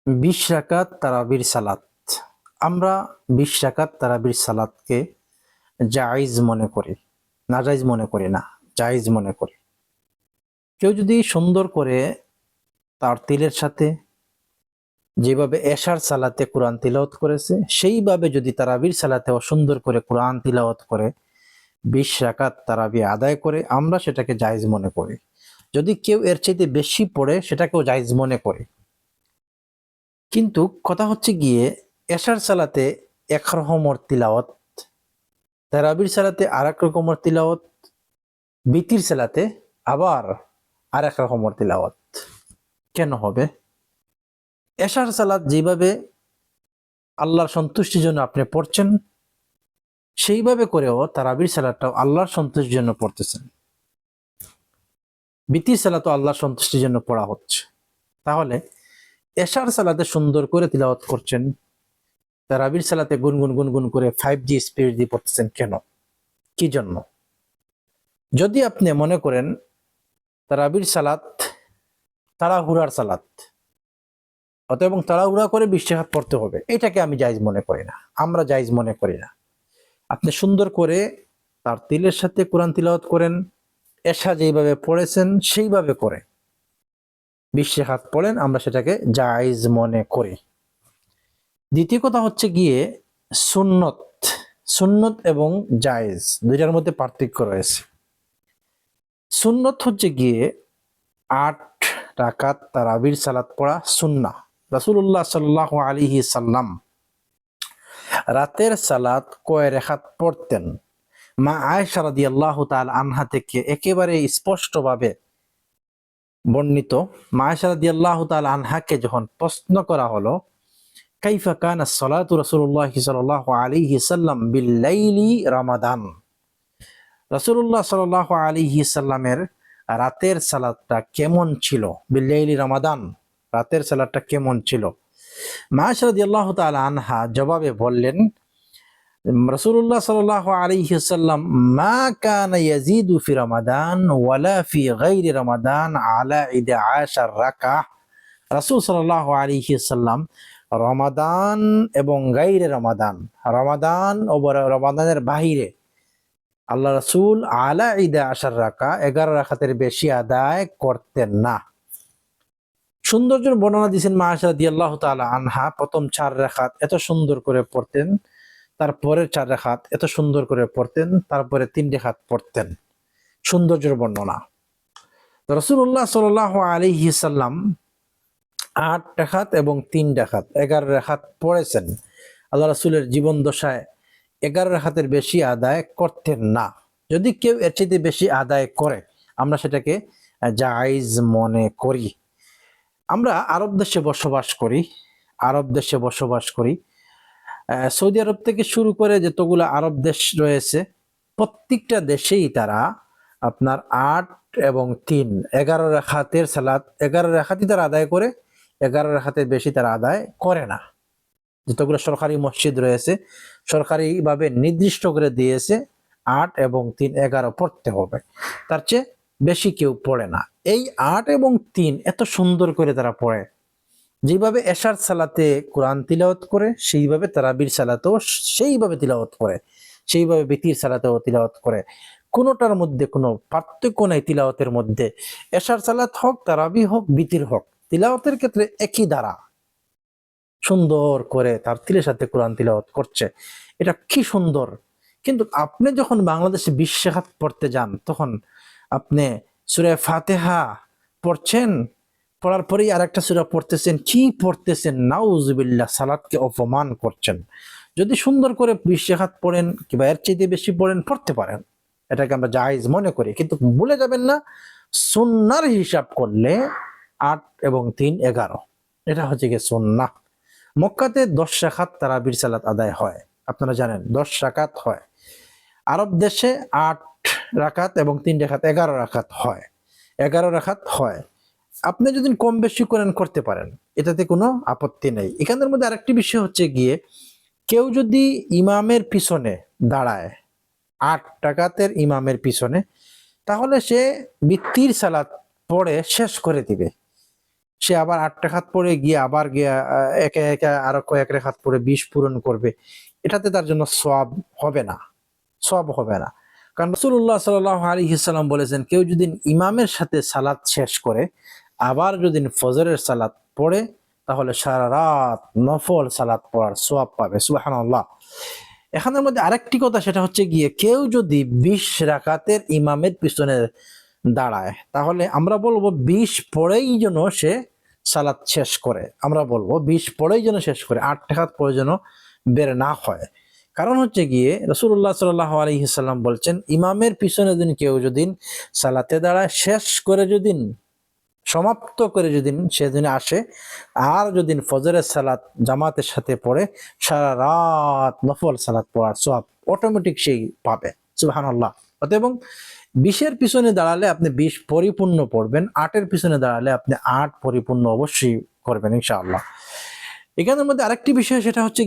20 রাকাত তারাবির সালাত। আমরা 20 রাকাত তারাবির সালাতকে জায়েজ মনে করি, নাজায়েজ মনে করি না, জায়েজ মনে করি। কেউ যদি সুন্দর করে তার তিলের সাথে যেভাবে এশার সালাতে কোরআন তিলাওয়াত করেছে সেইভাবে যদি তারাবির সালাতেও সুন্দর করে কোরআন তিলাওয়াত করে 20 রাকাত তারাবি আদায় করে, আমরা সেটাকে জায়েজ মনে করি। যদি কেউ এর চাইতে বেশি পড়ে সেটাকেও জায়েজ মনে করি। কিন্তু কথা হচ্ছে গিয়ে এশার সালাতে এক রকমের তিলাওয়াত, তারাবির সালাতে আরেক রকমের তিলাওয়াত, বিতির সালাতে আবার আরেক রকমের তিলাওয়াত কেন হবে? এশার সালাত যেভাবে আল্লাহর সন্তুষ্টির জন্য আপনি পড়ছেন সেইভাবে করেও তারাবির সালাতটাও আল্লাহর সন্তুষ্টির জন্য পড়তেছেন। বিতির সালাতও আল্লাহর সন্তুষ্টির জন্য পড়া হচ্ছে। তাহলে এশার সালাতে সুন্দর করে তিলাওয়াত করছেন, তারাবির সালাতে গুনগুন গুনগুন করে 5G স্পিড দিয়ে পড়তেছেন কেন? কি জন্য? যদি আপনি মনে করেন তারাবির সালাত তাড়াহুড়ার সালাত, এবং তাড়াহুড়া করে 20 রাকাত পড়তে হবে, এটাকে আমি জায়েজ মনে করি না, আমরা জায়েজ মনে করি না। আপনি সুন্দর করে তার তিলের সাথে কোরআন তিলাওয়াত করেন, এশা যেইভাবে পড়েছেন সেইভাবে করে 20 রাকাত পড়েন, আমরা সেটাকে জায়েজ মনে করি। দ্বিতীয় কথা হচ্ছে গিয়ে সুন্নত। সুন্নত এবং জায়েজ দুইটার মধ্যে পার্থক্য রয়েছে। সুন্নত হচ্ছে গিয়ে 8 রাকাত তারাবির সালাত পড়া সুন্নাহ। রাসূলুল্লাহ সাল্লাল্লাহু আলাইহি সাল্লাম রাতের সালাত কয় রাকাত পড়তেন? মা আয়েশা রাদিয়াল্লাহু তাআলা আনহা থেকে একেবারে স্পষ্টভাবে বর্ণিত। মা আয়েশা রাদিয়াল্লাহু তাআলা আনহাকে যখন প্রশ্ন করা হলো কাইফা কানা সালাতু রাসূলুল্লাহ সাল্লাল্লাহু আলাইহি সাল্লাম বিল লাইলি রমাদান, রাসূলুল্লাহ সাল্লাল্লাহু আলাইহি সাল্লামের রাতের সালাতটা কেমন ছিল? বিল লাইলি রমাদান, রাতের সালাতটা কেমন ছিল? মা আয়েশা রাদিয়াল্লাহু তাআলা আনহা জবাবে বললেন, রাসূলুল্লাহ সাল্লাল্লাহু আলাইহি সাল্লাম মা কানা ইয়াজিদু ফি রমাদান ওয়ালা ফি গায়রি রমাদান আলা 11 রাকাহ। রাসূল সাল্লাল্লাহু আলাইহি সাল্লাম রমাদান এবং গায়রে রমাদান, রমাদান ও রমাদানের বাহিরে আল্লাহ রাসূল আলা 11 রাকা, 11 রাকাতের বেশি আদায় করতেন না। সৌন্দর্যের বর্ণনা দিয়েছেন মা আয়েশা রাদিয়াল্লাহু তাআলা আনহা, প্রথম 4 রাকাত এত সুন্দর করে পড়তেন, তারপরের 4 রাকাত এত সুন্দর করে পড়তেন, তারপরে 3 রাকাত পড়তেন। সৌন্দর্যের বর্ণনা। রাসূলুল্লাহ সাল্লাল্লাহু আলাইহি সাল্লাম 8 রাকাত এবং 3 রাকাত 11 রাকাত পড়েছেন। আল্লাহ রাসূলের জীবন দশায় 11 রাকাতের বেশি আদায় করতেন না। যদি কেউ এর চেয়ে বেশি আদায় করে আমরা সেটাকে জায়েজ মনে করি। আমরা আরব দেশে বসবাস করি, আরব দেশে বসবাস করি। সৌদি আরব থেকে শুরু করে যতগুলো আরব দেশ রয়েছে প্রত্যেকটা দেশেই তারা আপনার 8 এবং 3 11 রাকাতের সালাত 11 রাকাতই তারা আদায় করে, 11 রাকাতের বেশি তারা আদায় করে না। যতগুলো সরকারি মসজিদ রয়েছে সরকারিভাবে নির্দিষ্ট করে দিয়েছে 8 এবং 3 11 পড়তে হবে, তার চেয়ে বেশি কেউ পড়ে না। এই 8 এবং 3 এত সুন্দর করে তারা পড়ে, যেভাবে এশার সালাতে কোরআন তিলাওয়াত করে সেইভাবে তারাবির সালাতেও সেইভাবে তিলাওয়াত করে, সেইভাবে বিতির সালাতেও তিলাওয়াত করে। কোনোটার মধ্যে কোনো পার্থক্য নাই তিলাওয়াতের মধ্যে। এশার সালাত হোক, তারাবি হোক, বিতির হোক, তিলাওয়াতের ক্ষেত্রে একই ধারা সুন্দর করে তার তিলের সাথে কোরআন তিলাওয়াত করছে। এটা কি সুন্দর! কিন্তু আপনি যখন বাংলাদেশে 20 রাকাত পড়তে যান তখন আপনি সূরা ফাতিহা পড়ছেন, পড়ার পরেই আরেকটা সূরা পড়তেছেন। কি পড়তেছেন? নাউজুবিল্লাহ, সালাতকে অপমান করছেন। যদি সুন্দর করে 20 রাকাত পড়েন কিংবা এর চেয়ে বেশি পড়েন পড়তে পারেন, এটাকে আমরা জায়েজ মনে করি। কিন্তু ভুলে যাবেন না সুন্নাহর হিসাব করলে 8 এবং 3 11, এটা হচ্ছে গিয়ে সুন্নাহ। মক্কাতে 10 রাকাত তারাবির সালাত আদায় হয়, আপনারা জানেন 10 রাকাত হয়। আরব দেশে 8 রাকাত এবং 3 রাকাত 11 রাকাত হয়, 11 রাকাত হয়। আপনি যদি কম বেশি করেন করতে পারেন, এটাতে কোনো আপত্তি নেই। এখানের মধ্যে আরেকটি বিষয় হচ্ছে গিয়ে কেউ যদি ইমামের পিছনে দাঁড়ায় 8 রাকাতের ইমামের পিছনে, তাহলে সে বিতির সালাত পড়ে শেষ করে দিবে। সে আবার 8 রাকাত পড়ে গিয়ে আবার গিয়ে একে একে আরো কয়েক রাকাত পড়ে 20 পূরণ করবে, এটাতে তার জন্য সওয়াব হবে না, সওয়াব হবে না। কারণ রাসূলুল্লাহ সাল্লাল্লাহু আলাইহি সাল্লাম বলেছেন, কেউ যদি ইমামের সাথে সালাত শেষ করে আবার যদি ফজরের সালাত পড়ে, তাহলে সারা রাত নফল সালাত পড়ার সওয়াব পাবে। সুবহানাল্লাহ। এখানের মধ্যে আরেকটি কথা, সেটা হচ্ছে গিয়ে কেউ যদি 20 রাকাতের ইমামের পিছনে দাঁড়ায়, তাহলে আমরা বলবো 20 পড়েই যেন সে সালাত শেষ করে। আমরা বলবো 20 পড়েই যেন শেষ করে, 8 রাকাত পড়ে যেন বের না হয়। কারণ হচ্ছে গিয়ে রাসূলুল্লাহ সাল্লাল্লাহু আলাইহি সাল্লাম বলছেন, ইমামের পিছনে কেউ যদি সালাতে দাঁড়ায়, শেষ করে যদি সমাপ্ত করে যদি সেদিন আসে, আর যদি ফজরের সালাত জামাতের সাথে পড়ে, সারা রাত নফল সালাত পড়ার সওয়াব অটোমেটিক সেই পাবে। সুবহানাল্লাহ। এবং 20-এর পিছনে দাঁড়ালে আপনি 20 পরিপূর্ণ পড়বেন, 8-এর পিছনে দাঁড়ালে আপনি 8 পরিপূর্ণ অবশ্যই করবেন ইনশাআল্লাহ। এখানের মধ্যে আরেকটি বিষয়, সেটা হচ্ছে